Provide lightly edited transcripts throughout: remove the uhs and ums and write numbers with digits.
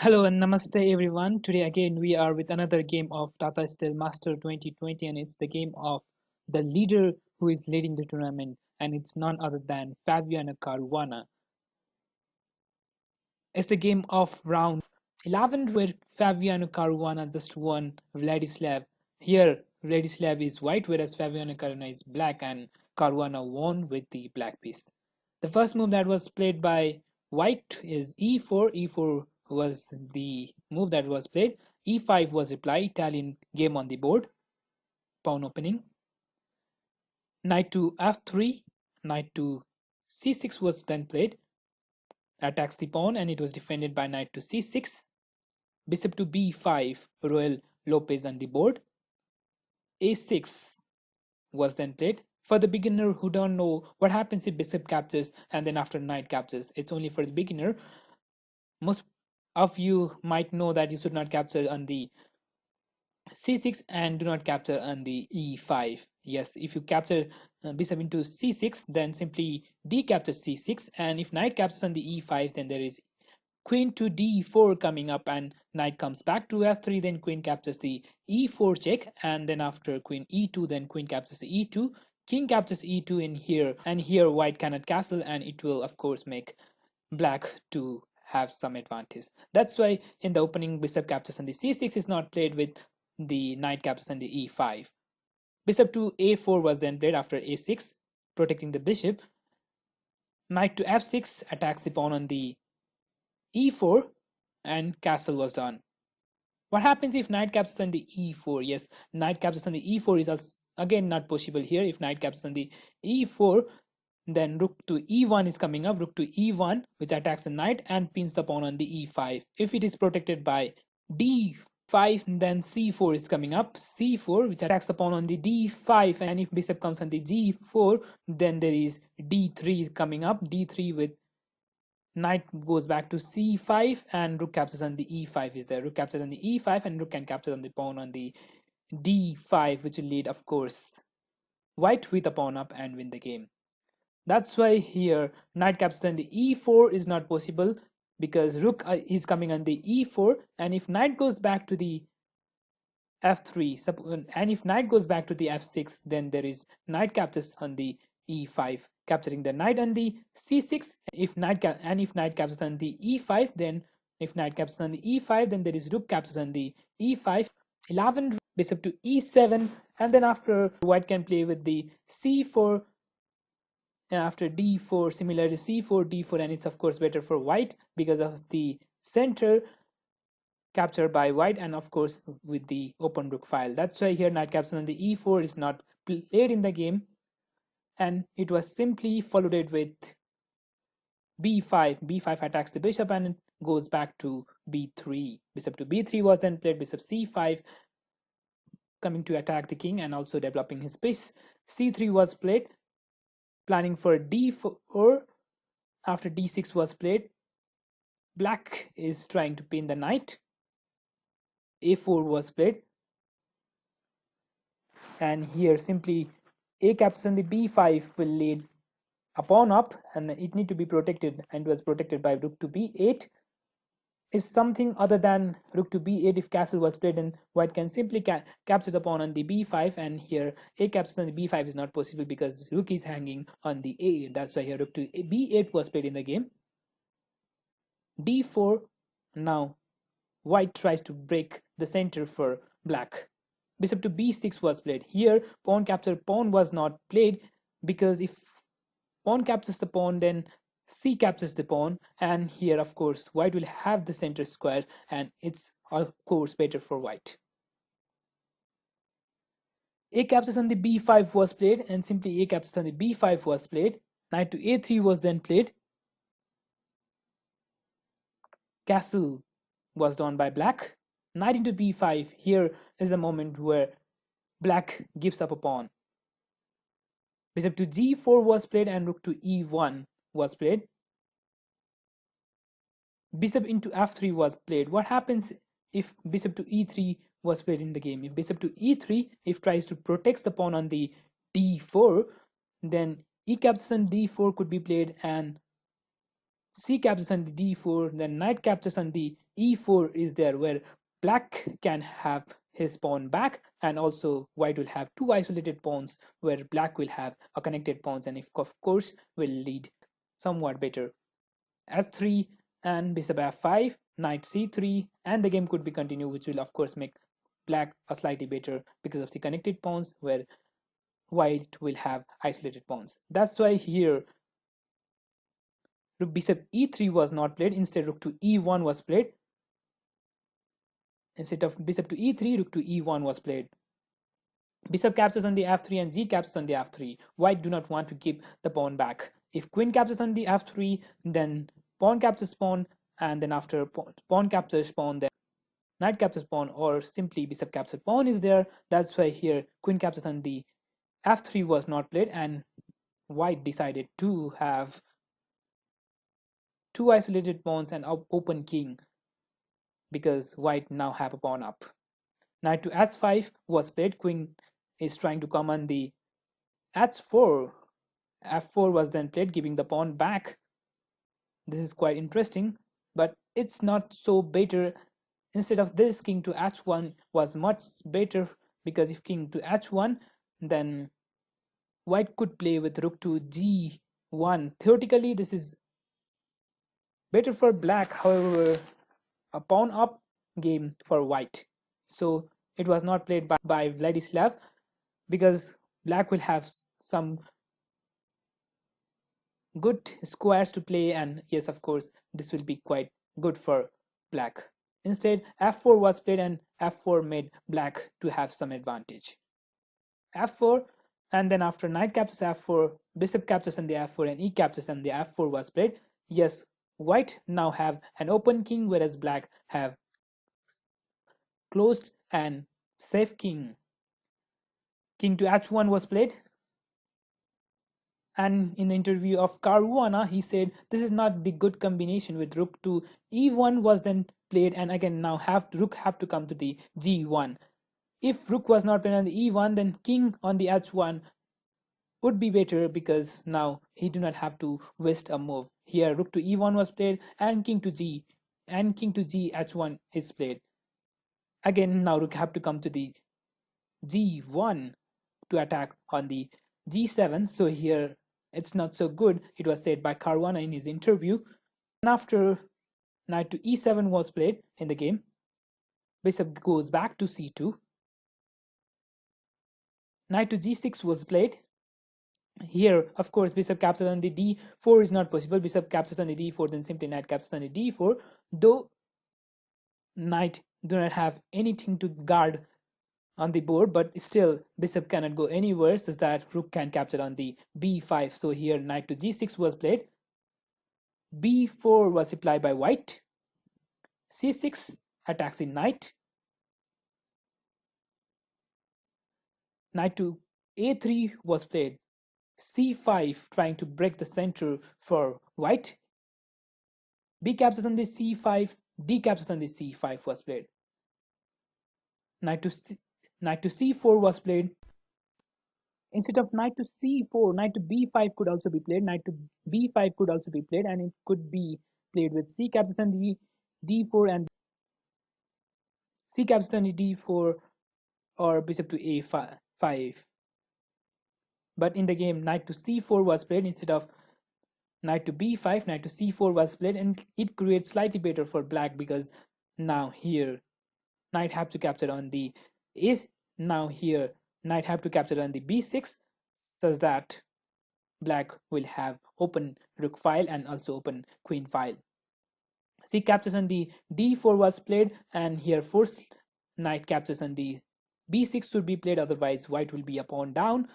Hello and namaste everyone. Today again we are with another game of Tata Steel Master 2020, and it's the game of the leader who is leading the tournament, and it's none other than Fabiano Caruana. It's the game of round 11 where Fabiano Caruana just won Vladislav. Here Vladislav is white whereas Fabiano Caruana is black, and Caruana won with the black piece. The first move that was played by white is e4. e4 was the move that was played. e5 was reply. Italian game on the board. Pawn opening. Knight to f3. Knight to c6 was then played. Attacks the pawn and it was defended by knight to c6. Bishop to b5. Royal Lopez on the board. a6 was then played. For the beginner who don't know what happens if bishop captures and then after knight captures, it's only for the beginner. Most of you might know that you should not capture on the c6 and do not capture on the e5. Yes, if you capture bishop into c6, then simply d captures c6, and if knight captures on the e5, then there is queen to d4 coming up, and knight comes back to f3, then queen captures the e4 check, and then after queen e2, then queen captures the e2, king captures e2 in here, and here white cannot castle, and it will of course make black to have some advantage. That's why in the opening bishop captures on the c6 is not played with the knight captures on the e5. Bishop to a4 was then played after a6, protecting the bishop. Knight to f6 attacks the pawn on the e4, and castle was done. What happens if knight captures on the e4? Yes, knight captures on the e4 is also again not possible here. If knight captures on the e4, then rook to e1 is coming up. Rook to e1, which attacks the knight and pins the pawn on the e5. If it is protected by d5, then c4 is coming up. c4, which attacks the pawn on the d5, and if bishop comes on the g4, then there is d3 coming up. d3 with knight goes back to c5, and rook captures on the e5 is there. Rook captures on the e5, and rook can capture on the pawn on the d5, which will lead, of course, white with a pawn up and win the game. That's why here knight captures on the e4 is not possible, because rook is coming on the e4, and if knight goes back to the f3, and if knight goes back to the f6, then there is knight captures on the e5, capturing the knight on the c6. If knight captures on the e5, then if knight captures on the e5, then there is rook captures on the e5. 11 bishop to e7, and then after white can play with the c4, and after d4 similarly c4 d4, and it's of course better for white because of the center captured by white, and of course with the open rook file. That's why here knight captures on the e4 is not played in the game, and it was simply followed it with b5. b5 attacks the bishop and goes back to b3. Bishop to b3 was then played. Bishop c5 coming to attack the king and also developing his piece. c3 was played, planning for d4. After d6 was played, black is trying to pin the knight. a4 was played, and here simply a captures on the b5 will lead a pawn up, and it need to be protected, and was protected by rook to b8. If something other than rook to b8, if castle was played, then white can simply capture the pawn on the b5, and here a captures on the b5 is not possible because the rook is hanging on the a8. That's why here rook to b8 was played in the game. d4. Now white tries to break the center for black. Bishop to b6 was played. Here pawn capture pawn was not played, because if pawn captures the pawn, then c captures the pawn, and here of course white will have the center square, and it's of course better for white. A captures on the b5 was played, and simply a captures on the b5 was played. Knight to a3 was then played. Castle was done by black. Knight into b5. Here is the moment where black gives up a pawn. Bishop to g4 was played, and rook to e1 was played. Bishop into f3 was played. What happens if bishop to e3 was played in the game? If bishop to e3, if tries to protect the pawn on the d4, then e captures on d4 could be played, and c captures on the d4, then knight captures on the e4 is there, where black can have his pawn back, and also white will have two isolated pawns where black will have a connected pawns, and if of course will lead somewhat better. S3 and bishop f5, knight c3, and the game could be continued, which will of course make black a slightly better because of the connected pawns, where white will have isolated pawns. That's why here rook bishop e3 was not played. Instead, rook to e1 was played. Instead of bishop to e3, rook to e1 was played. Bishop captures on the f3 and g captures on the f3. White do not want to keep the pawn back. If queen captures on the f3, then pawn captures pawn, and then after pawn captures pawn, then knight captures pawn, or simply bishop captures pawn is there. That's why here queen captures on the f3 was not played, and white decided to have two isolated pawns and open king, because white now have a pawn up. Knight to s5 was played. Queen is trying to come on the h4. f4 was then played, giving the pawn back. This is quite interesting, but it's not so better. Instead of this, king to h1 was much better, because if king to h1, then white could play with rook to g1. Theoretically, this is better for black, however, a pawn up game for white. So it was not played by Vladislav, because black will have some good squares to play, and yes, of course, this will be quite good for black. Instead, f4 was played, and f4 made black to have some advantage. f4, and then after knight captures f4, bishop captures on the f4, and e captures on the f4 was played. Yes, white now have an open king, whereas black have closed and safe king. King to h1 was played, and in the interview of Caruana, he said this is not the good combination. With rook to e1 was then played, and again now rook have to come to the g1. If rook was not played on the e1, then king on the h1 would be better, because now he do not have to waste a move. Here rook to e1 was played, and king to g h1 is played. Again now rook have to come to the g1 to attack on the g7. So here it's not so good, it was said by Caruana in his interview. And after knight to e7 was played in the game, bishop goes back to c2. Knight to g6 was played. Here, of course, bishop captures on the d4 is not possible. Bishop captures on the d4, then simply knight captures on the d4. Though knight do not have anything to guard on the board, but still bishop cannot go anywhere, such that rook can capture on the b5. So here knight to g6 was played. b4 was replied by white. c6 attacks the knight. Knight to a3 was played. c5 trying to break the center for white. b captures on the c5, d captures on the c5 was played. Knight to c4 was played. Instead of knight to c4, knight to b5 could also be played. Knight to b5 could also be played, and it could be played with c captures on the d4 and c captures on the d4, or bishop to a5. But in the game, knight to c4 was played instead of knight to b5. Knight to c4 was played, and it creates slightly better for black, because now here knight have to capture on the knight have to capture on the b6, such that black will have open rook file and also open queen file. C captures on the d4 was played, and here force knight captures on the b6 should be played, otherwise white will be a pawn down.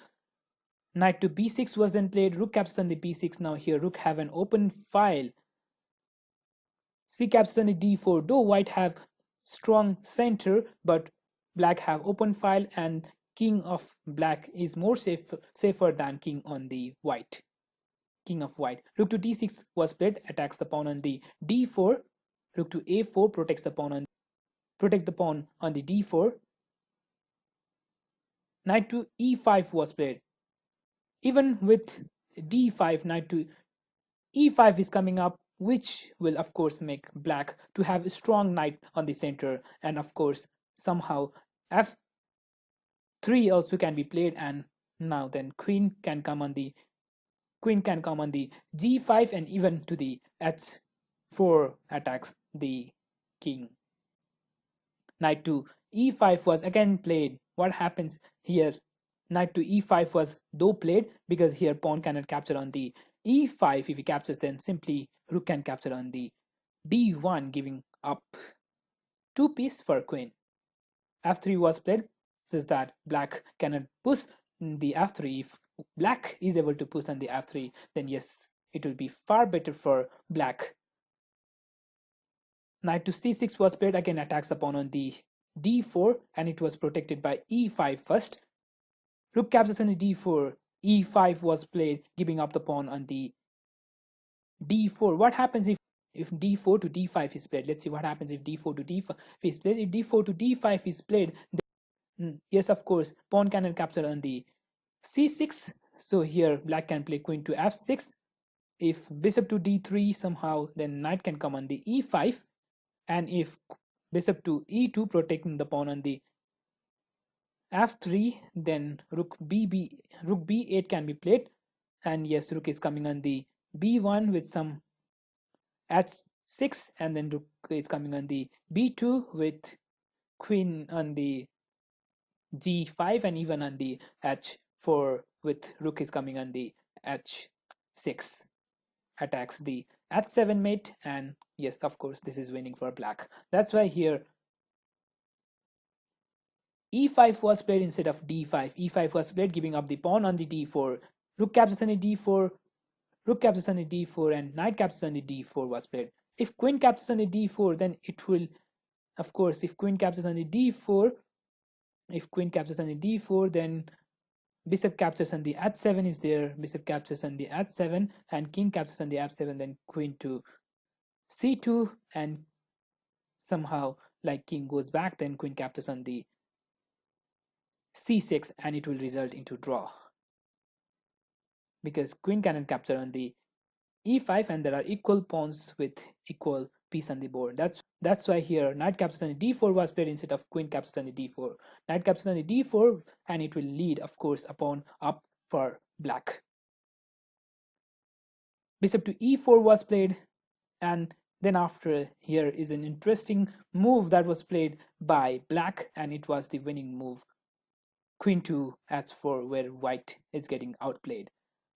Knight to b6 was then played. Rook captures on the b6. Now here rook have an open file. C captures on the d4. Though white have strong center, but black have open file, and king of black is more safer than king on the white. King of white. Rook to d6 was played, attacks the pawn on the d4. Rook to a4 protect the pawn on the d4. Knight to e5 was played. Even with d5, knight to e5 is coming up, which will of course make black to have a strong knight on the center, and of course somehow f3 also can be played, and now then queen can come on the g5 and even to the h4 attacks the king. Knight to e5 was again played. What happens here? Knight to e5 was though played because here pawn cannot capture on the e5. If he captures, then simply rook can capture on the d1, giving up two pieces for queen. f3 was played, says that black cannot push the f3. If black is able to push on the f3, then yes, it will be far better for black. Knight to c6 was played, again attacks the pawn on the d4, and it was protected by e5 first. Rook captures on the d4, e5 was played, giving up the pawn on the d4. What happens if d4 to d5 is played? Let's see what happens if d4 to d5 is played. If d4 to d5 is played, then, yes, of course, pawn cannot capture on the c6. So here black can play queen to f6. If bishop to d3 somehow, then knight can come on the e5, and if bishop to e2 protecting the pawn on the f3, then rook b8 can be played, and yes, rook is coming on the b1 with some h6, and then rook is coming on the b2 with queen on the g5, and even on the h4 with rook is coming on the h6, attacks the h7 mate, and yes, of course, this is winning for black. That's why here e5 was played instead of d5. e5 was played, giving up the pawn on the d4. Rook captures on the d4, rook captures on the d4, and knight captures on the d4 was played. If queen captures on the d4, then it will, of course, if queen captures on the d4, then bishop captures on the h7 is there, bishop captures on the h7, and king captures on the f7, then queen to c2, and somehow like king goes back, then queen captures on the c6, and it will result into draw because queen cannot capture on the e5, and there are equal pawns with equal piece on the board. That's why here knight captures on the d4 was played instead of queen captures on the d4. Knight captures on the d4, and it will lead, of course, a pawn up for black. Bishop to e4 was played, and then after here is an interesting move that was played by black, and it was the winning move, queen to h4, where white is getting outplayed.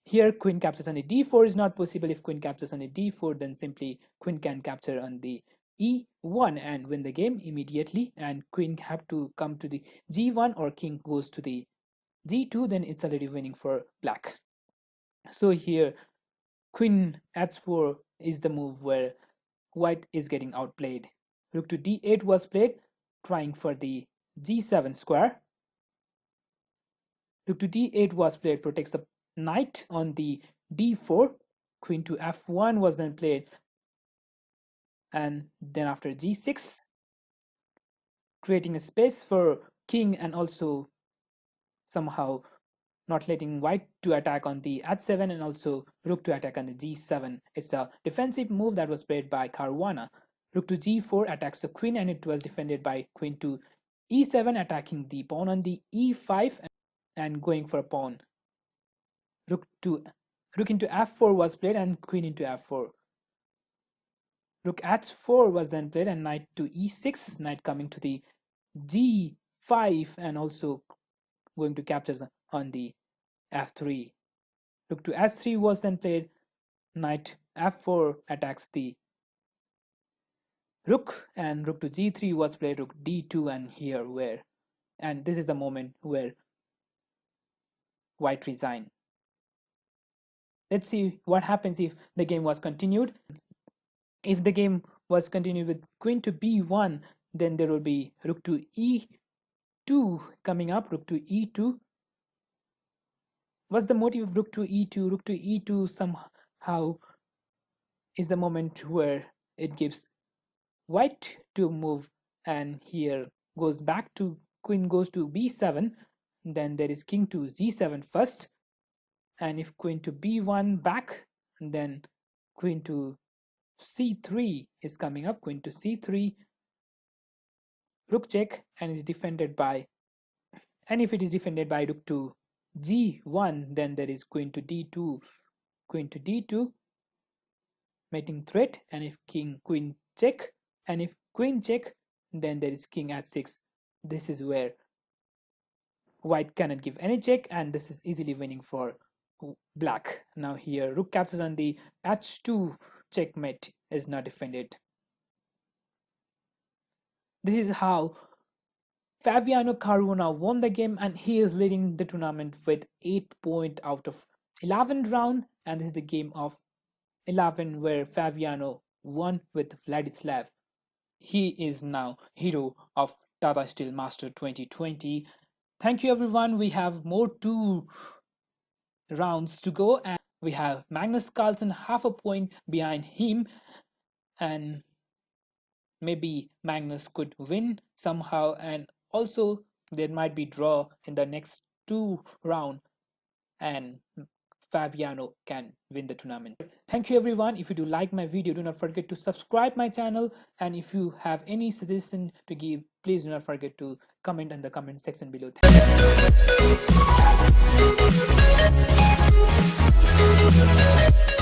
Here queen captures on the d4 is not possible. If queen captures on the d4, then simply queen can capture on the e1 and win the game immediately, and queen have to come to the g1, or king goes to the g2, then it's already winning for black. So here queen h4 is the move where white is getting outplayed. Rook to d8 was played, trying for the g7 square. Rook to d8 was played, protects the knight on the d4. Queen to f1 was then played, and then after g6, creating a space for king, and also somehow not letting white to attack on the h7, and also rook to attack on the g7. It's a defensive move that was played by Caruana. Rook to g4 attacks the queen, and it was defended by queen to e7, attacking the pawn on the e5 and going for a pawn. Rook into f4 was played, and queen into f4. Rook h4 was then played, and knight to e6, knight coming to the g5, and also going to capture on the f3. Rook to h3 was then played, knight f4 attacks the rook, and rook to g3 was played, rook d2, and this is the moment where white resign. Let's see what happens if the game was continued. If the game was continued with queen to b1, then there will be rook to e2 coming up. Rook to e2. What's the motive of rook to e2? Rook to e2 somehow is the moment where it gives white to move, and here goes back to queen goes to b7. Then there is king to g7 first, and if queen to b1 back, then queen to c3 is coming up. Queen to c3, rook check, and is defended by, and if it is defended by rook to g1, then there is queen to d2, queen to d2, mating threat. And if king queen check, and if queen check, then there is king h6. This is where white cannot give any check, and this is easily winning for black. Now here rook captures on the h2, checkmate is not defended. This is how Fabiano Caruana won the game, and he is leading the tournament with 8 points out of 11 round. And this is the game of 11 where Fabiano won with Vladislav. He is now hero of Tata Steel Master 2020. Thank you everyone. We have more 2 rounds to go, and we have Magnus Carlsen half a point behind him, and maybe Magnus could win somehow, and also there might be draw in the next 2 round, and Fabiano can win the tournament. Thank you everyone. If you do like my video, do not forget to subscribe my channel, and if you have any suggestion to give, please do not forget to comment in the comment section below. Thank you.